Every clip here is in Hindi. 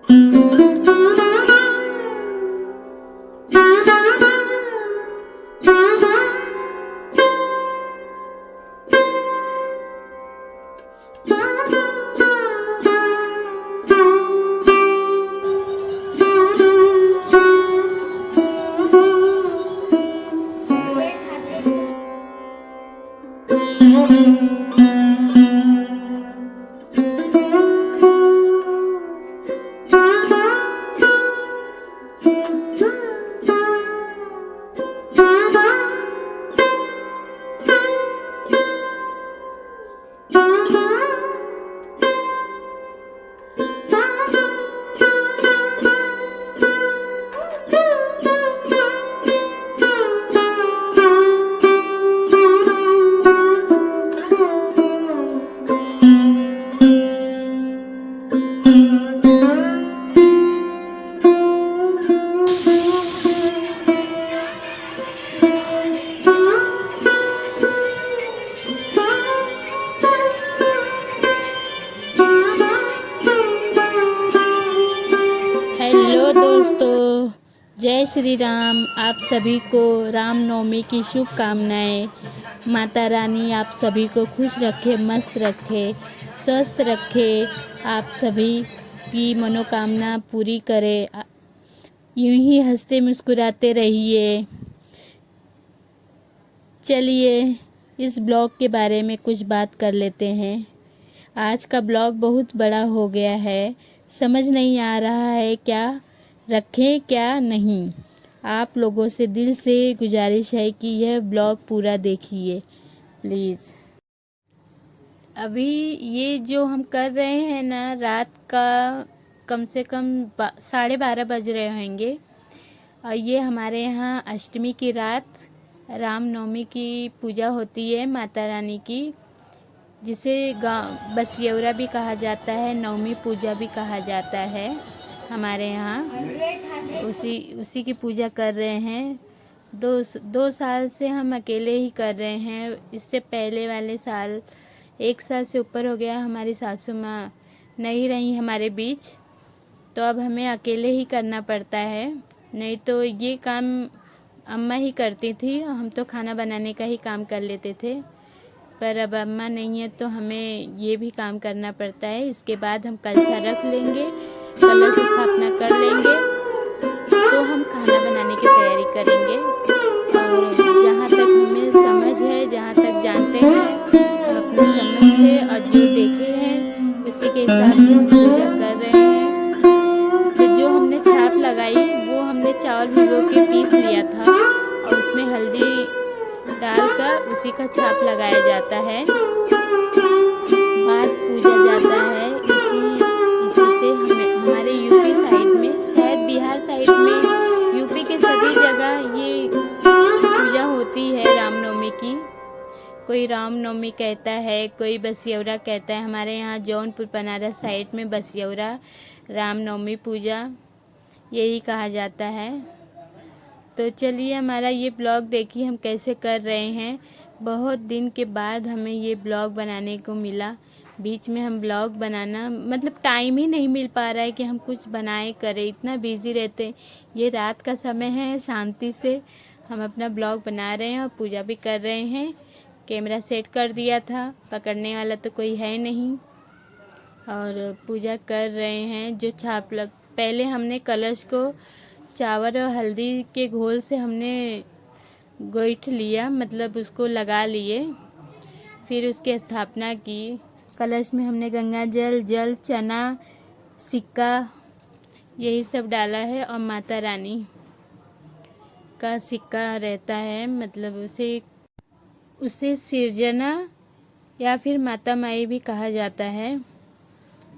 हेलो दोस्तों, जय श्री राम। आप सभी को रामनवमी की शुभकामनाएं। माता रानी आप सभी को खुश रखे, मस्त रखे, स्वस्थ रखे, आप सभी की मनोकामना पूरी करे। यूं ही हंसते मुस्कुराते रहिए। चलिए इस ब्लॉग के बारे में कुछ बात कर लेते हैं। आज का ब्लॉग बहुत बड़ा हो गया है, समझ नहीं आ रहा है क्या रखें क्या नहीं। आप लोगों से दिल से गुजारिश है कि यह ब्लॉग पूरा देखिए प्लीज़। अभी ये जो हम कर रहे हैं ना, रात का कम से कम 12:30 बज रहे होंगे। और ये हमारे यहाँ अष्टमी की रात रामनवमी की पूजा होती है माता रानी की, जिसे बसियौरा भी कहा जाता है, नवमी पूजा भी कहा जाता है हमारे यहाँ। उसी की पूजा कर रहे हैं। दो साल से हम अकेले ही कर रहे हैं। इससे पहले वाले साल 1 साल से ऊपर हो गया, हमारी सासू माँ नहीं रही हमारे बीच, तो अब हमें अकेले ही करना पड़ता है। नहीं तो ये काम अम्मा ही करती थी, हम तो खाना बनाने का ही काम कर लेते थे। पर अब अम्मा नहीं है तो हमें ये भी काम करना पड़ता है। इसके बाद हम कलशा रख लेंगे, कलश स्थापना कर लेंगे, तो हम खाना बनाने की तैयारी करेंगे। और जहाँ तक हमें समझ है, जहाँ तक जानते हैं, हम अपनी समझ से और जो देखे हैं उसी के हिसाब से हम पूजा कर रहे हैं। तो जो हमने छाप लगाई वो हमने चावल भिगो के पीस लिया था और उसमें हल्दी डालकर उसी का छाप लगाया जाता है, बाद पूजा जाता है। इसी से हमारे यूपी साइड में, शायद बिहार साइड में, यूपी के सभी जगह ये पूजा होती है रामनवमी की। कोई रामनवमी कहता है, कोई बसियौरा कहता है। हमारे यहाँ जौनपुर बनारस साइड में बसियौरा रामनवमी पूजा यही कहा जाता है। तो चलिए हमारा ये ब्लॉग देखिए हम कैसे कर रहे हैं। बहुत दिन के बाद हमें ये ब्लॉग बनाने को मिला। बीच में हम ब्लॉग बनाना मतलब टाइम ही नहीं मिल पा रहा है कि हम कुछ बनाए करें, इतना बिज़ी रहते। ये रात का समय है, शांति से हम अपना ब्लॉग बना रहे हैं और पूजा भी कर रहे हैं। कैमरा सेट कर दिया था, पकड़ने वाला तो कोई है नहीं, और पूजा कर रहे हैं। जो पहले हमने कलश को चावल और हल्दी के घोल से हमने गूँथ लिया, मतलब उसको लगा लिए। फिर उसकी स्थापना की। कलश में हमने गंगा जल, चना, सिक्का यही सब डाला है, और माता रानी का सिक्का रहता है, मतलब उसे सिरजना या फिर माता माई भी कहा जाता है।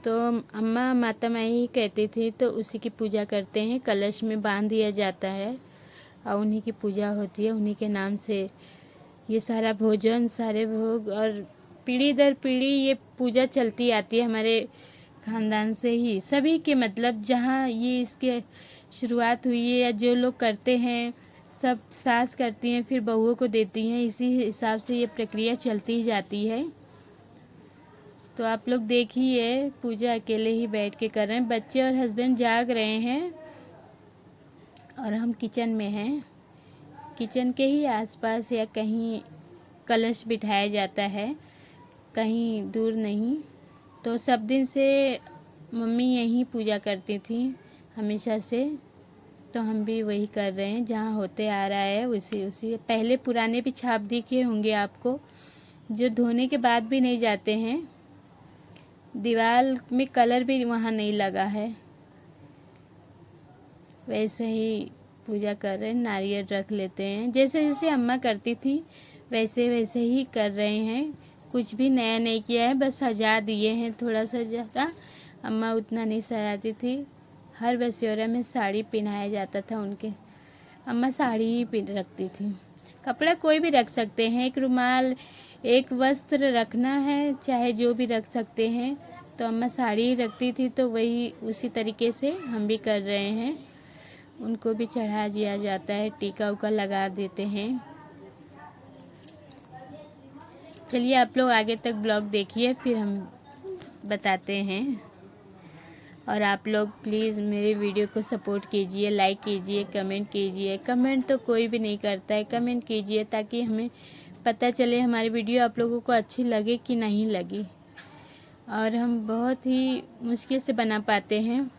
तो अम्मा माता माई ही कहती थी, तो उसी की पूजा करते हैं। कलश में बांध दिया जाता है और उन्हीं की पूजा होती है। उन्हीं के नाम से ये सारा भोजन, सारे भोग, और पीढ़ी दर पीढ़ी ये पूजा चलती आती है हमारे ख़ानदान से ही। सभी के मतलब जहाँ ये इसके शुरुआत हुई है या जो लोग करते हैं, सब सास करती हैं फिर बहुओं को देती हैं। इसी हिसाब से ये प्रक्रिया चलती ही जाती है। तो आप लोग देखिए, पूजा अकेले ही बैठ के कर रहे हैं। बच्चे और हस्बैंड जाग रहे हैं और हम किचन में हैं। किचन के ही आसपास या कहीं कलश बिठाया जाता है, कहीं दूर नहीं। तो सब दिन से मम्मी यहीं पूजा करती थी हमेशा से, तो हम भी वही कर रहे हैं जहाँ होते आ रहा है उसी पहले पुराने भी छाप दिखे होंगे आपको, जो धोने के बाद भी नहीं जाते हैं। दीवार में कलर भी वहाँ नहीं लगा है। वैसे ही पूजा कर रहे हैं, नारियल रख लेते हैं। जैसे जैसे अम्मा करती थी वैसे वैसे ही कर रहे हैं। कुछ भी नया नहीं किया है, बस सजा दिए हैं थोड़ा सा ज़्यादा। अम्मा उतना नहीं सजाती थी। हर बसियोरा में साड़ी पहनाया जाता था उनके। अम्मा साड़ी ही पहन रखती थी। कपड़ा कोई भी रख सकते हैं, एक रुमाल, एक वस्त्र रखना है, चाहे जो भी रख सकते हैं। तो अम्मा साड़ी ही रखती थी, तो वही उसी तरीके से हम भी कर रहे हैं। उनको भी चढ़ा दिया जाता है, टीका उका लगा देते हैं। चलिए आप लोग आगे तक ब्लॉग देखिए, फिर हम बताते हैं। और आप लोग प्लीज़ मेरे वीडियो को सपोर्ट कीजिए, लाइक कीजिए, कमेंट कीजिए। कमेंट तो कोई भी नहीं करता है, कमेंट कीजिए ताकि हमें पता चले हमारी वीडियो आप लोगों को अच्छी लगे कि नहीं लगी। और हम बहुत ही मुश्किल से बना पाते हैं।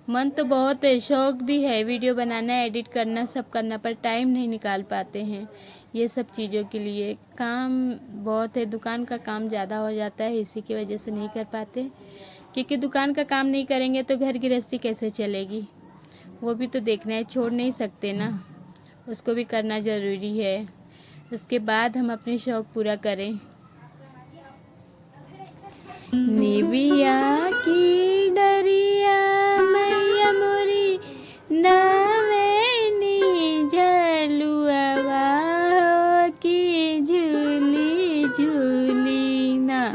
मन तो बहुत है, शौक़ भी है वीडियो बनाना, एडिट करना, सब करना, पर टाइम नहीं निकाल पाते हैं ये सब चीज़ों के लिए। काम बहुत है, दुकान का काम ज़्यादा हो जाता है, इसी की वजह से नहीं कर पाते। क्योंकि दुकान का काम नहीं करेंगे तो घर गृहस्थी कैसे चलेगी, वो भी तो देखना है, छोड़ नहीं सकते ना, उसको भी करना ज़रूरी है। उसके बाद हम अपने शौक़ पूरा करें। निबिया की डरिया मैया मोरी नावेनी झलुआ की झूली झूली ना,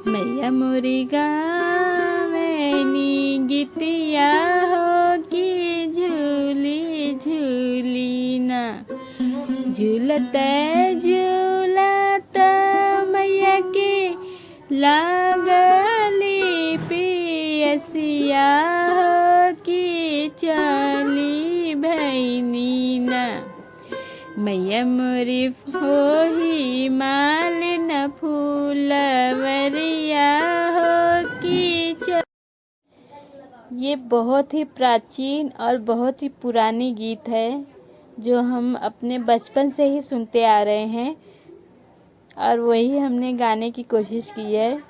मैया मोरी गावेनी गीतिया हो की झूली झूली ना। झूलता झूलता मैया के लागली पियसिया हो की चली भैनी ना, मैया मोरी होही मालिन फूलवरिया हो की चली। ये बहुत ही प्राचीन और बहुत ही पुरानी गीत है जो हम अपने बचपन से ही सुनते आ रहे हैं और वही हमने गाने की कोशिश की है।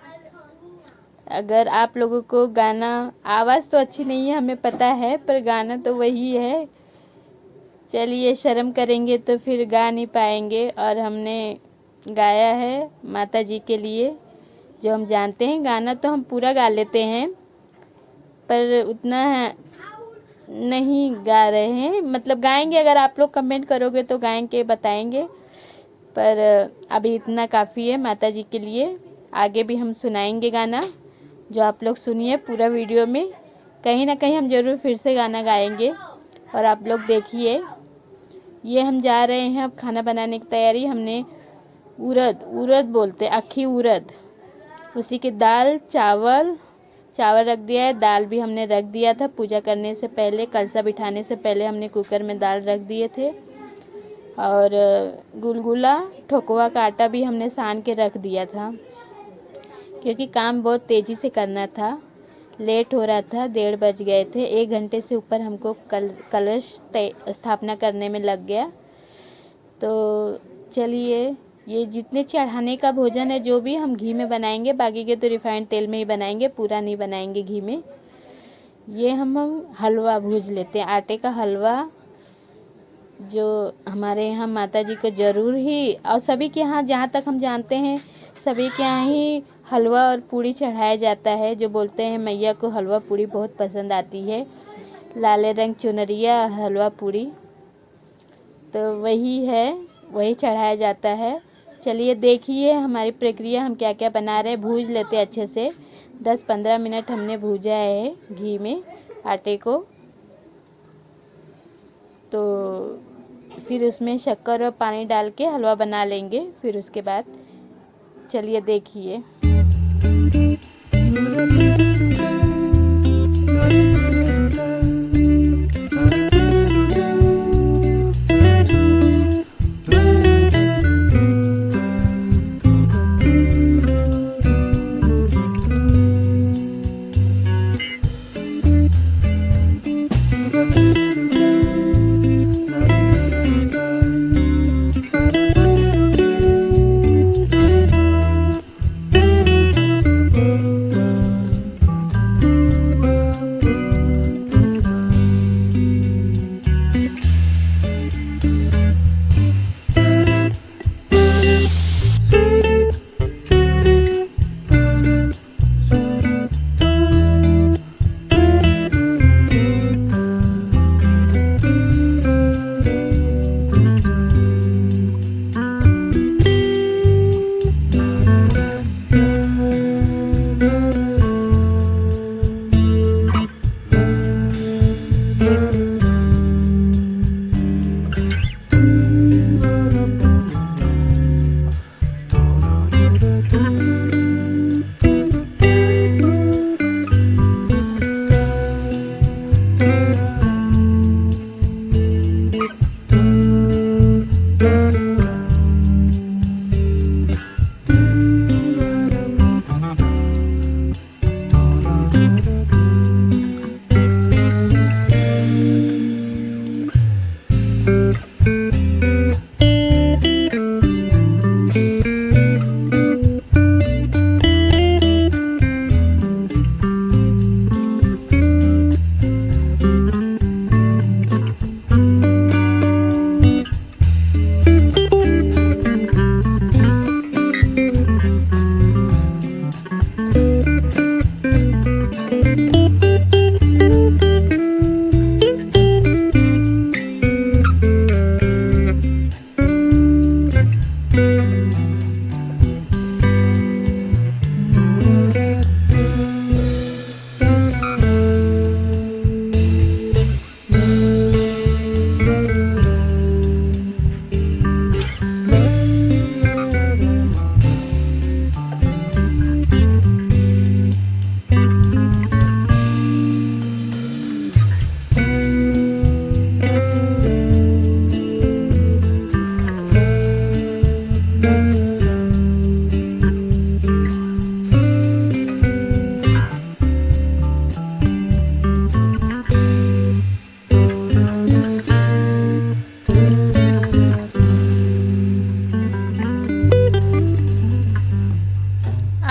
अगर आप लोगों को गाना, आवाज़ तो अच्छी नहीं है हमें पता है, पर गाना तो वही है। चलिए, शर्म करेंगे तो फिर गा नहीं पाएंगे। और हमने गाया है माता जी के लिए जो हम जानते हैं। गाना तो हम पूरा गा लेते हैं पर उतना नहीं गा रहे हैं, मतलब गाएंगे। अगर आप लोग कमेंट करोगे तो गाएंगे, बताएंगे, पर अभी इतना काफ़ी है माता जी के लिए। आगे भी हम सुनाएंगे गाना, जो आप लोग सुनिए पूरा वीडियो में। कहीं ना कहीं हम ज़रूर फिर से गाना गाएंगे और आप लोग देखिए। ये हम जा रहे हैं अब खाना बनाने की तैयारी। हमने उड़द बोलते, अक्खी उड़द, उसी की दाल चावल रख दिया है। दाल भी हमने रख दिया था पूजा करने से पहले, कलसा बिठाने से पहले हमने कुकर में दाल रख दिए थे। और गुलगुला ठोकवा का आटा भी हमने सान के रख दिया था, क्योंकि काम बहुत तेज़ी से करना था, लेट हो रहा था, 1:30 बज गए थे। 1 घंटे से ऊपर हमको कलश स्थापना करने में लग गया। तो चलिए, ये जितने चढ़ाने का भोजन है जो भी हम घी में बनाएंगे, बाकी के तो रिफाइंड तेल में ही बनाएंगे, पूरा नहीं बनाएंगे घी में। ये हम हलवा भूज लेते हैं, आटे का हलवा, जो हमारे यहाँ माता जी को ज़रूर ही, और सभी के यहाँ जहाँ तक हम जानते हैं सभी के यहाँ ही हलवा और पूड़ी चढ़ाया जाता है। जो बोलते हैं मैया को हलवा पूड़ी बहुत पसंद आती है, लाल रंग चुनरिया हलवा पूड़ी, तो वही है, वही चढ़ाया जाता है। चलिए देखिए हमारी प्रक्रिया, हम क्या क्या बना रहे हैं। भूज लेते हैं अच्छे से, 10-15 मिनट हमने भूजा है घी में आटे को। तो फिर उसमें शक्कर और पानी डाल के हलवा बना लेंगे। फिर उसके बाद चलिए देखिए।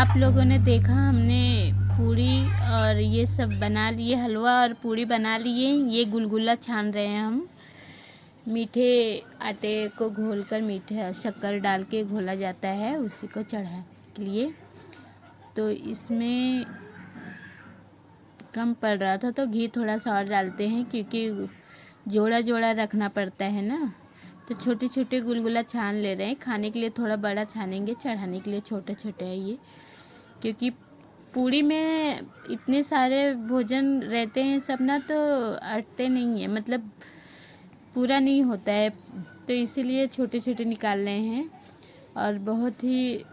आप लोगों ने देखा हमने पूरी और ये सब बना लिए, हलवा और पूरी बना लिए। ये गुलगुला छान रहे हैं हम। मीठे आटे को घोलकर मीठे शक्कर डाल के घोला जाता है, उसी को चढ़ा के लिए। तो इसमें कम पड़ रहा था तो घी थोड़ा सा और डालते हैं, क्योंकि जोड़ा जोड़ा रखना पड़ता है ना। तो छोटे छोटे गुलगुला छान ले रहे हैं। खाने के लिए थोड़ा बड़ा छानेंगे, चढ़ाने के लिए छोटे छोटे है ये, क्योंकि पूड़ी में इतने सारे भोजन रहते हैं सब ना, तो अटते नहीं है, मतलब पूरा नहीं होता है। तो इसीलिए छोटे छोटे निकाल रहे हैं। और बहुत ही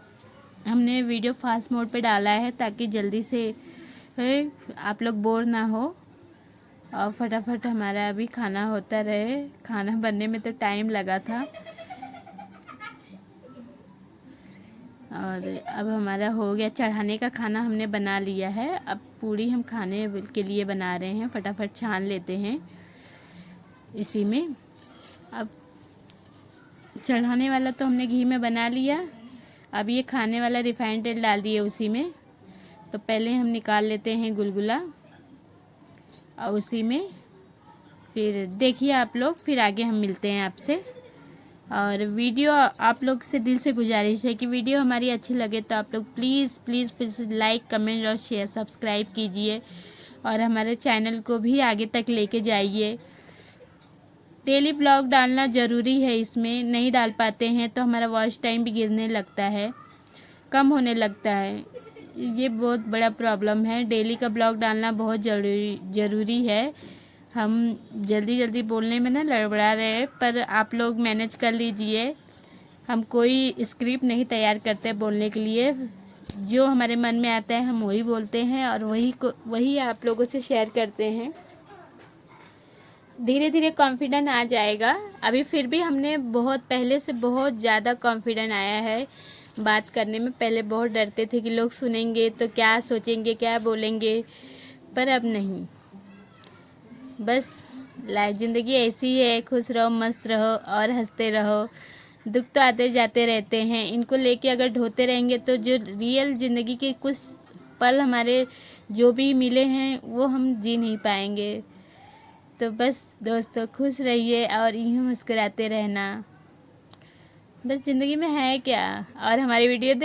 हमने वीडियो फास्ट मोड पे डाला है ताकि जल्दी से आप लोग बोर ना हो और फटाफट हमारा अभी खाना होता रहे। खाना बनने में तो टाइम लगा था और अब हमारा हो गया। चढ़ाने का खाना हमने बना लिया है। अब पूड़ी हम खाने के लिए बना रहे हैं, फटाफट छान लेते हैं इसी में। अब चढ़ाने वाला तो हमने घी में बना लिया, अब ये खाने वाला रिफाइंड तेल डाल दिए उसी में। तो पहले हम निकाल लेते हैं गुलगुला और उसी में फिर देखिए आप लोग, फिर आगे हम मिलते हैं आपसे। और वीडियो आप लोग से दिल से गुजारिश है कि वीडियो हमारी अच्छी लगे तो आप लोग please please please like, comment और शेयर, सब्सक्राइब कीजिए और हमारे चैनल को भी आगे तक लेके जाइए। डेली व्लॉग डालना ज़रूरी है, इसमें नहीं डाल पाते हैं तो हमारा वॉच टाइम भी गिरने लगता है, कम होने लगता है। ये बहुत बड़ा प्रॉब्लम है। डेली का ब्लॉग डालना बहुत ज़रूरी है। हम जल्दी जल्दी बोलने में ना लड़बड़ा रहे हैं, पर आप लोग मैनेज कर लीजिए। हम कोई स्क्रिप्ट नहीं तैयार करते बोलने के लिए, जो हमारे मन में आता है हम वही बोलते हैं और वही आप लोगों से शेयर करते हैं। धीरे धीरे कॉन्फिडेंस आ जाएगा। अभी फिर भी हमने बहुत पहले से बहुत ज़्यादा कॉन्फिडेंस आया है बात करने में। पहले बहुत डरते थे कि लोग सुनेंगे तो क्या सोचेंगे, क्या बोलेंगे, पर अब नहीं। बस लाइफ ज़िंदगी ऐसी ही है, खुश रहो, मस्त रहो और हंसते रहो। दुख तो आते जाते रहते हैं, इनको लेके अगर ढोते रहेंगे तो जो रियल ज़िंदगी के कुछ पल हमारे जो भी मिले हैं वो हम जी नहीं पाएंगे। तो बस दोस्तों खुश रहिए और यूँ मुस्कुराते रहना। बस ज़िंदगी में है क्या। और हमारी वीडियो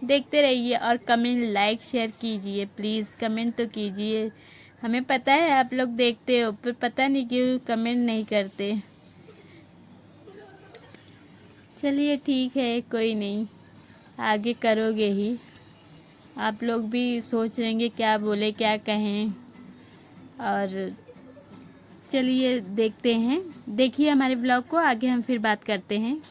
देखते रहिए और कमेंट लाइक शेयर कीजिए। प्लीज़ कमेंट तो कीजिए। हमें पता है आप लोग देखते हो, पर पता नहीं क्यों कमेंट नहीं करते। चलिए ठीक है, कोई नहीं, आगे करोगे ही। आप लोग भी सोच रहेंगे क्या बोले, क्या कहें। और चलिए देखते हैं, देखिए हमारे ब्लॉग को, आगे हम फिर बात करते हैं।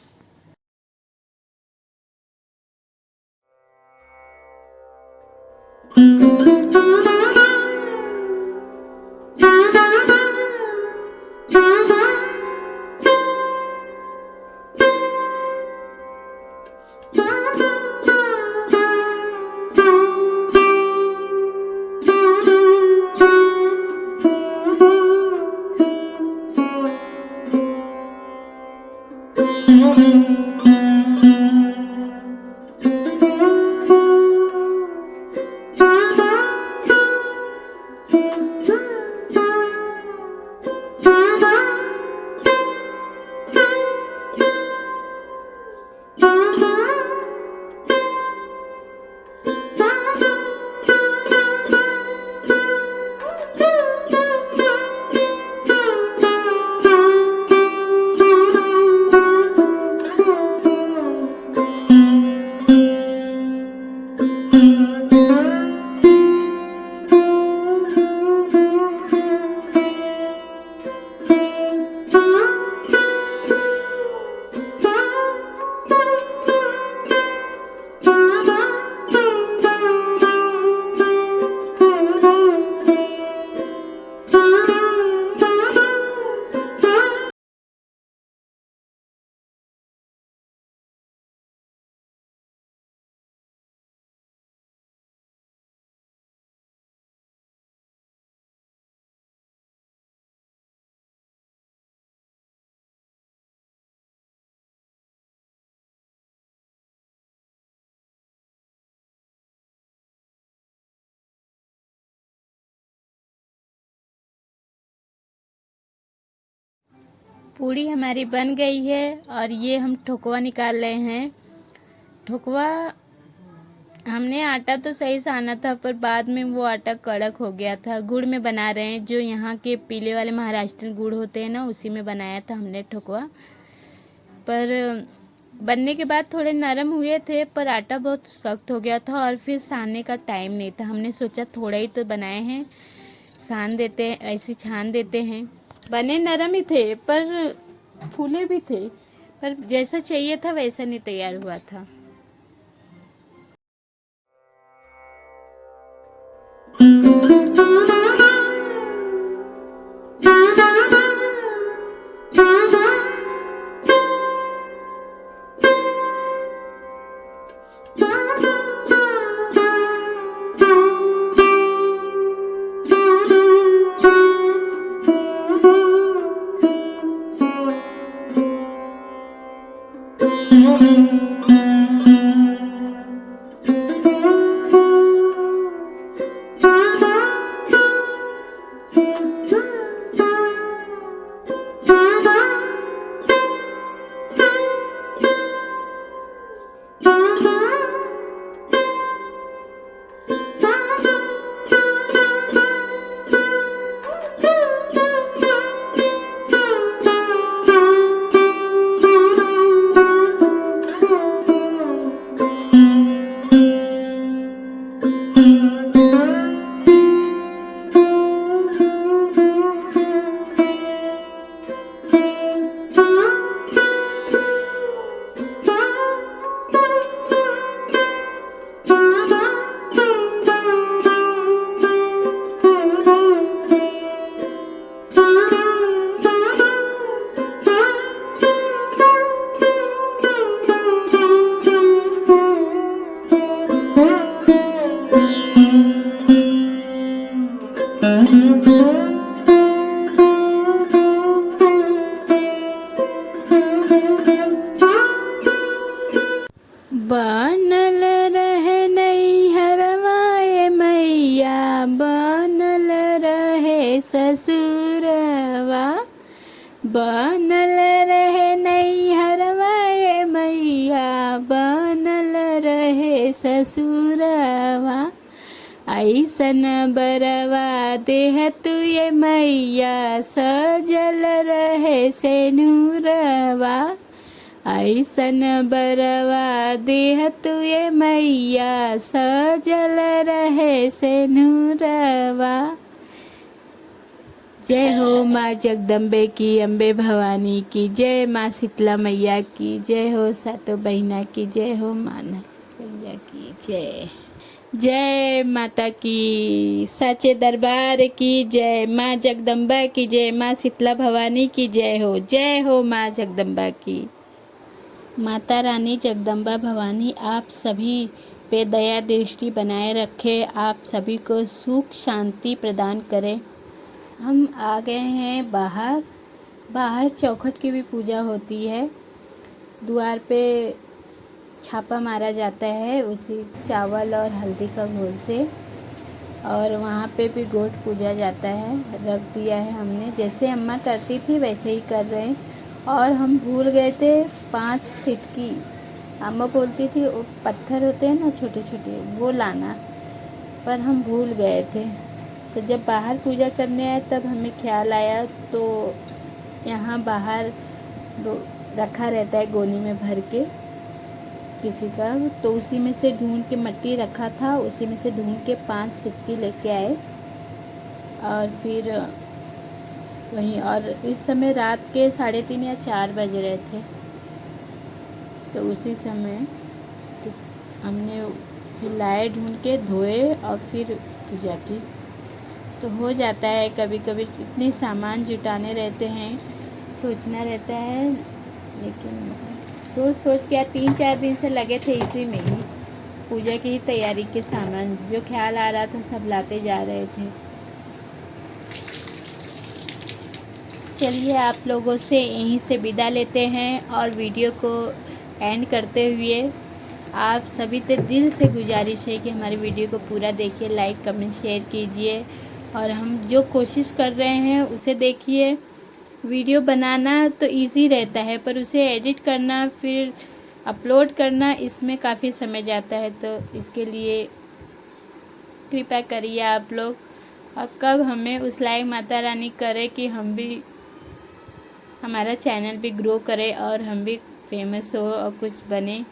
पूड़ी हमारी बन गई है और ये हम ठोकवा निकाल रहे हैं। ठोकवा हमने आटा तो सही साना था, पर बाद में वो आटा कड़क हो गया था। गुड़ में बना रहे हैं, जो यहाँ के पीले वाले महाराष्ट्र गुड़ होते हैं ना, उसी में बनाया था हमने ठोकवा। पर बनने के बाद थोड़े नरम हुए थे, पर आटा बहुत सख्त हो गया था और फिर सानने का टाइम नहीं था। हमने सोचा थोड़ा ही तो बनाए हैं, सान देते हैं, ऐसे छान देते हैं। बने नरम ही थे पर फूले भी थे, पर जैसा चाहिए था वैसा नहीं तैयार हुआ था। ससुरवा, बनल रहे नैहरवा ए मैया, बनल रहे ससुरवा। ऐसन बरवा देह तू ये मैया, सजल रहे सेनुरवा। ऐसन बरवा देह तू ये मैया, सजल रहे सेनुरवा। जय हो माँ जगदम्बे की, अम्बे भवानी की जय, माँ शीतला मैया की जय हो, सातों बहिना की जय हो, माँ मैया की जय। जय माता की, साचे दरबार की जय, माँ जगदम्बा की जय, माँ शीतला भवानी की जय हो माँ जगदम्बा की। माता रानी जगदम्बा भवानी आप सभी पे दया दृष्टि बनाए रखे, आप सभी को सुख शांति प्रदान करें। हम आ गए हैं बाहर चौखट की भी पूजा होती है। द्वार पे छापा मारा जाता है उसी चावल और हल्दी का घोल से, और वहाँ पे भी गोट पूजा जाता है। रख दिया है हमने, जैसे अम्मा करती थी वैसे ही कर रहे हैं। और हम भूल गए थे 5 सिटकी, अम्मा बोलती थी वो पत्थर होते हैं ना छोटे छोटे, वो लाना, पर हम भूल गए थे। तो जब बाहर पूजा करने आए तब हमें ख्याल आया, तो यहाँ बाहर रखा रहता है गोनी में भर के किसी का, तो उसी में से ढूंढ के, मट्टी रखा था उसी में से ढूंढ के 5 सिक्की लेके आए। और फिर वहीं, और इस समय रात के 3:30 या 4 बज रहे थे, तो उसी समय तो हमने फिर लाए, ढूंढ के धोए और फिर पूजा की। तो हो जाता है कभी कभी, इतने सामान जुटाने रहते हैं, सोचना रहता है, लेकिन सोच के 3-4 दिन से लगे थे इसी में ही, पूजा की तैयारी के सामान जो ख्याल आ रहा था सब लाते जा रहे थे। चलिए आप लोगों से यहीं से विदा लेते हैं, और वीडियो को एंड करते हुए आप सभी से दिल से गुजारिश है कि हमारी वीडियो को पूरा देखिए, लाइक कमेंट शेयर कीजिए, और हम जो कोशिश कर रहे हैं उसे देखिए। वीडियो बनाना तो इजी रहता है, पर उसे एडिट करना फिर अपलोड करना, इसमें काफ़ी समय जाता है। तो इसके लिए कृपया करिए आप लोग, और कब हमें उस लायक माता रानी करे कि हम भी, हमारा चैनल भी ग्रो करे और हम भी फेमस हो और कुछ बने।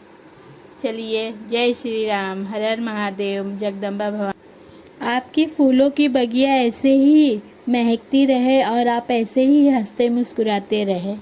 चलिए, जय श्री राम, हर हर महादेव, जगदम्बा भवानी। आपकी फूलों की बगिया ऐसे ही महकती रहे और आप ऐसे ही हंसते मुस्कुराते रहे।